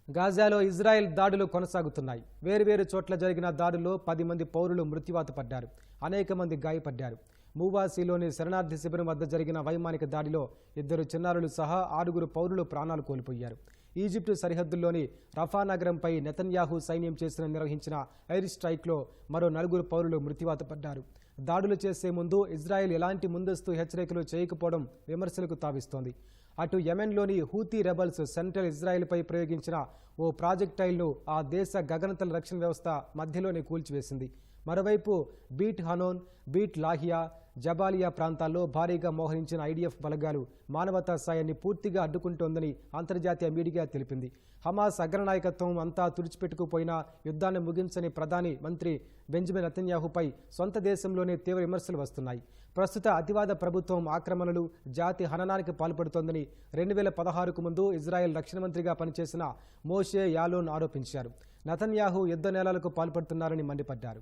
గాజాలో Israel దాడులు కొనసాగుతున్నాయి. వేర్వేరు చోట్ల జరిగిన దాడుల్లో 10 మంది పౌరులు మృత్యువాత పడ్డారు. అనేక మంది గాయపడ్డారు. మూవాసీలోని శరణార్థి శిబిరం వద్ద జరిగిన వైమానిక దాడిలో 2 చిన్నారులు సహా 6 పౌరులు ప్రాణాలు కోల్పోయారు. ఈజిప్టు సరిహద్దుల్లోని రఫా నగరంపై నెతన్యాహు సైన్యం నిర్వహించిన ఎయిర్ స్ట్రైక్లో మరో 4 పౌరులు మృత్యువాత పడ్డారు. దాడులు చేసే ముందు ఇజ్రాయెల్ ఎలాంటి ముందస్తు హెచ్చరికలు చేయకపోవడం విమర్శలకు తావిస్తోంది. అటు యెమెన్లోని హూతీ రెబల్స్ సెంట్రల్ ఇజ్రాయెల్పై ప్రయోగించిన ఓ ప్రాజెక్టైల్ను ఆ దేశ గగనతల రక్షణ వ్యవస్థ మధ్యలోనే కూల్చివేసింది. మరోవైపు బీట్ హనోన్, బీట్ లాహియా, జబాలియా ప్రాంతాల్లో భారీగా మోహరించిన ఐడిఎఫ్ బలగాలు మానవతా సాయాన్ని పూర్తిగా అడ్డుకుంటోందని అంతర్జాతీయ మీడియా తెలిపింది. హమాస్ అగ్రనాయకత్వం అంతా తుడిచిపెట్టుకుపోయినా యుద్ధాన్ని ముగించని ప్రధాని మంత్రి బెంజమిన్ నెతన్యాహుపై సొంత దేశంలోనే తీవ్ర విమర్శలు వస్తున్నాయి. ప్రస్తుత అతివాద ప్రభుత్వం ఆక్రమణలు, జాతి హననానికి పాల్పడుతోందని 2016కు ముందు ఇజ్రాయెల్ రక్షణ మంత్రిగా పనిచేసిన మోషే యాలోన్ ఆరోపించారు. నెతన్యాహు యుద్ధ నేరాలకు పాల్పడుతున్నారని మండిపడ్డారు.